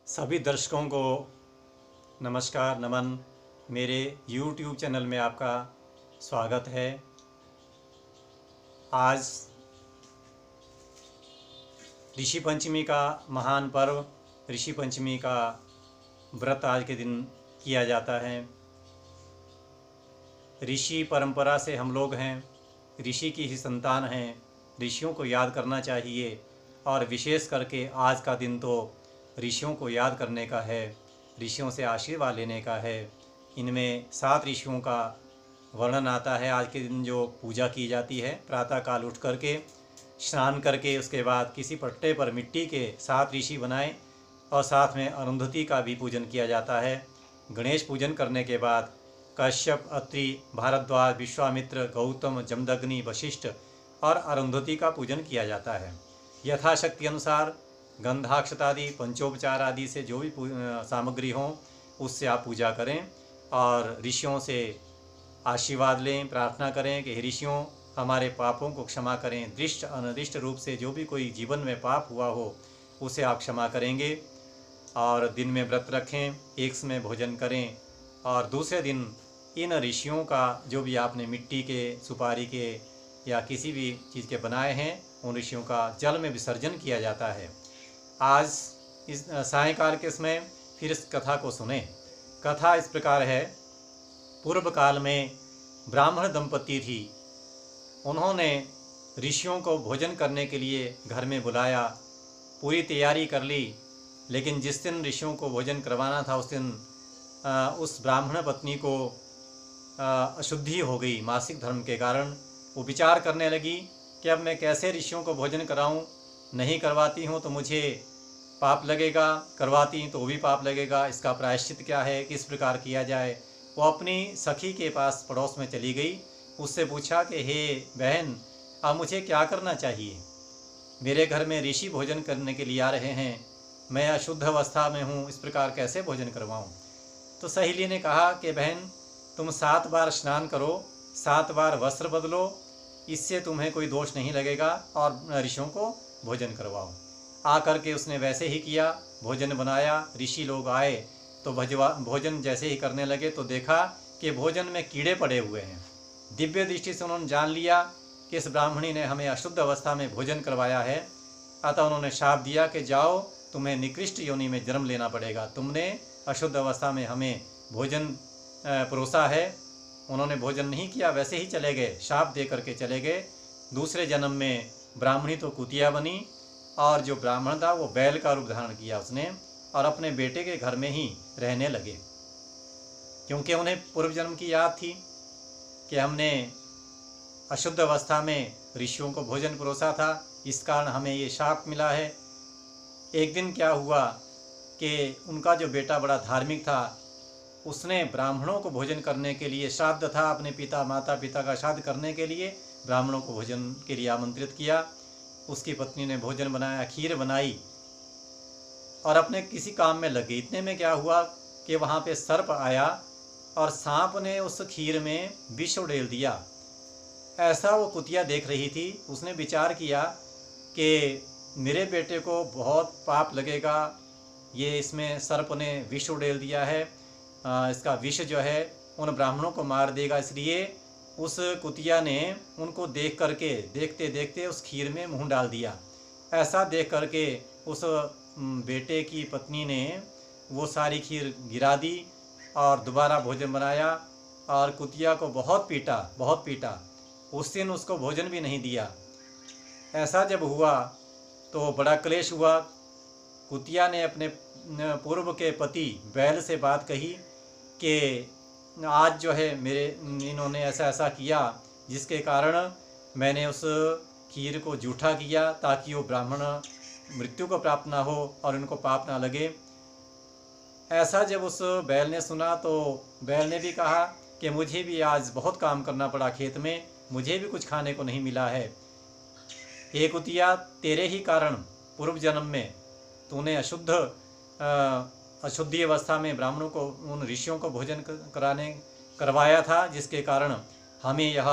सभी दर्शकों को नमस्कार नमन। मेरे YouTube चैनल में आपका स्वागत है। आज ऋषि पंचमी का महान पर्व ऋषि पंचमी का व्रत आज के दिन किया जाता है। ऋषि परंपरा से हम लोग हैं, ऋषि की ही संतान हैं। ऋषियों को याद करना चाहिए और विशेष करके आज का दिन तो ऋषियों को याद करने का है, ऋषियों से आशीर्वाद लेने का है। इनमें 7 ऋषियों का वर्णन आता है। आज के दिन जो पूजा की जाती है, प्रातःकाल उठ करके स्नान करके उसके बाद किसी पट्टे पर मिट्टी के 7 ऋषि बनाएं और साथ में अरुंधति का भी पूजन किया जाता है। गणेश पूजन करने के बाद कश्यप, अत्रि, भारद्वाज, विश्वामित्र, गौतम, जमदग्नि, वशिष्ठ और अरुंधति का पूजन किया जाता है। यथाशक्ति अनुसार गंधाक्षतादि पंचोपचार आदि से जो भी सामग्री हो उससे आप पूजा करें और ऋषियों से आशीर्वाद लें, प्रार्थना करें कि हे ऋषियों हमारे पापों को क्षमा करें। दृष्ट अनिर्दिष्ट रूप से जो भी कोई जीवन में पाप हुआ हो उसे आप क्षमा करेंगे। और दिन में व्रत रखें, एक समय भोजन करें और दूसरे दिन इन ऋषियों का जो भी आपने मिट्टी के, सुपारी के या किसी भी चीज़ के बनाए हैं उन ऋषियों का जल में विसर्जन किया जाता है। आज इस सायंकाल के समय फिर इस कथा को सुने। कथा इस प्रकार है। पूर्व काल में ब्राह्मण दंपति थी। उन्होंने ऋषियों को भोजन करने के लिए घर में बुलाया, पूरी तैयारी कर ली, लेकिन जिस दिन ऋषियों को भोजन करवाना था उस दिन उस ब्राह्मण पत्नी को अशुद्धि हो गई मासिक धर्म के कारण। वो विचार करने लगी कि अब मैं कैसे ऋषियों को भोजन कराऊं, नहीं करवाती हूं तो मुझे पाप लगेगा, करवाती तो भी पाप लगेगा, इसका प्रायश्चित क्या है, किस प्रकार किया जाए। वो अपनी सखी के पास पड़ोस में चली गई, उससे पूछा कि हे बहन, अब मुझे क्या करना चाहिए? मेरे घर में ऋषि भोजन करने के लिए आ रहे हैं, मैं अशुद्ध अवस्था में हूँ, इस प्रकार कैसे भोजन करवाऊँ? तो सहेली ने कहा कि बहन तुम 7 बार स्नान करो, 7 बार वस्त्र बदलो, इससे तुम्हें कोई दोष नहीं लगेगा और ऋषियों को भोजन करवाओ। आकर के उसने वैसे ही किया, भोजन बनाया। ऋषि लोग आए तो भोजन जैसे ही करने लगे तो देखा कि भोजन में कीड़े पड़े हुए हैं। दिव्य दृष्टि से उन्होंने जान लिया कि इस ब्राह्मणी ने हमें अशुद्ध अवस्था में भोजन करवाया है। अतः उन्होंने शाप दिया कि जाओ, तुम्हें निकृष्ट योनि में जन्म लेना पड़ेगा, तुमने अशुद्ध अवस्था में हमें भोजन परोसा है। उन्होंने भोजन नहीं किया, वैसे ही चले गए, शाप दे करके चले गए। दूसरे जन्म में ब्राह्मणी तो कुतिया बनी और जो ब्राह्मण था वो बैल का रूप धारण किया उसने और अपने बेटे के घर में ही रहने लगे, क्योंकि उन्हें पूर्व जन्म की याद थी कि हमने अशुद्ध अवस्था में ऋषियों को भोजन परोसा था, इस कारण हमें ये शाप मिला है। एक दिन क्या हुआ कि उनका जो बेटा बड़ा धार्मिक था, उसने ब्राह्मणों को भोजन करने के लिए, श्राद्ध था अपने माता पिता का श्राद्ध करने के लिए, ब्राह्मणों को भोजन के लिए आमंत्रित किया। उसकी पत्नी ने भोजन बनाया, खीर बनाई और अपने किसी काम में लग गई। इतने में क्या हुआ कि वहाँ पे सर्प आया और सांप ने उस खीर में विष उड़ेल दिया। ऐसा वो कुतिया देख रही थी। उसने विचार किया कि मेरे बेटे को बहुत पाप लगेगा, ये इसमें सर्प ने विष उड़ेल दिया है, इसका विष जो है उन ब्राह्मणों को मार देगा। इसलिए उस कुतिया ने उनको देख करके देखते देखते उस खीर में मुंह डाल दिया। ऐसा देख करके उस बेटे की पत्नी ने वो सारी खीर गिरा दी और दोबारा भोजन बनाया और कुतिया को बहुत पीटा। उस दिन उसको भोजन भी नहीं दिया। ऐसा जब हुआ तो बड़ा क्लेश हुआ। कुतिया ने अपने पूर्व के पति बैल से बात कही कि आज जो है इन्होंने ऐसा किया जिसके कारण मैंने उस खीर को जूठा किया ताकि वो ब्राह्मण मृत्यु को प्राप्त ना हो और उनको पाप ना लगे। ऐसा जब उस बैल ने सुना तो बैल ने भी कहा कि मुझे भी आज बहुत काम करना पड़ा खेत में, मुझे भी कुछ खाने को नहीं मिला है। हे कुतिया, तेरे ही कारण पूर्व जन्म में तूने अशुद्धि अवस्था में ब्राह्मणों को, उन ऋषियों को भोजन करवाया था, जिसके कारण हमें यह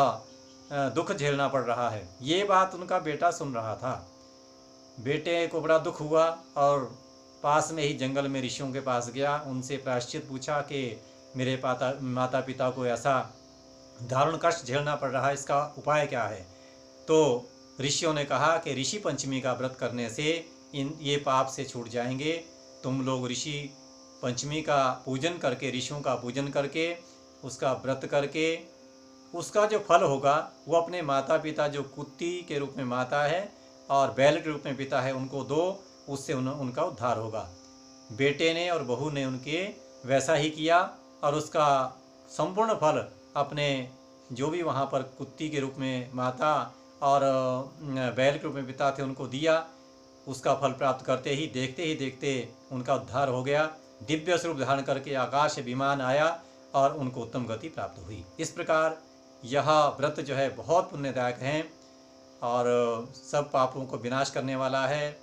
दुख झेलना पड़ रहा है। ये बात उनका बेटा सुन रहा था। बेटे को बड़ा दुख हुआ और पास में ही जंगल में ऋषियों के पास गया, उनसे प्रायश्चित पूछा कि मेरे माता पिता को ऐसा दारुण कष्ट झेलना पड़ रहा है, इसका उपाय क्या है। तो ऋषियों ने कहा कि ऋषि पंचमी का व्रत करने से ये पाप से छूट जाएंगे। तुम लोग ऋषि पंचमी का पूजन करके, ऋषियों का पूजन करके, उसका व्रत करके, उसका जो फल होगा वो अपने माता पिता, जो कुत्ती के रूप में माता है और बैल के रूप में पिता है, उनको दो, उससे उनका उद्धार होगा। बेटे ने और बहू ने उनके वैसा ही किया और उसका संपूर्ण फल अपने जो भी वहाँ पर कुत्ती के रूप में माता और बैल के रूप में पिता थे उनको दिया। उसका फल प्राप्त करते ही देखते उनका उद्धार हो गया। दिव्य स्वरूप धारण करके आकाश विमान आया और उनको उत्तम गति प्राप्त हुई। इस प्रकार यह व्रत जो है बहुत पुण्यदायक है और सब पापों को विनाश करने वाला है।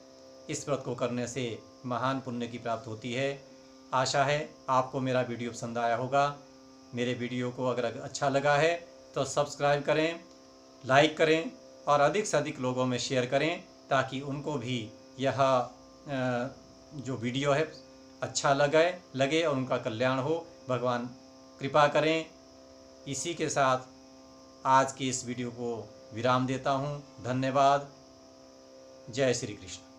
इस व्रत को करने से महान पुण्य की प्राप्ति होती है। आशा है आपको मेरा वीडियो पसंद आया होगा। मेरे वीडियो को अगर अच्छा लगा है तो सब्सक्राइब करें, लाइक करें और अधिक से अधिक लोगों में शेयर करें, ताकि उनको भी यह जो वीडियो है अच्छा लगे और उनका कल्याण हो। भगवान कृपा करें। इसी के साथ आज की इस वीडियो को विराम देता हूँ। धन्यवाद। जय श्री कृष्ण।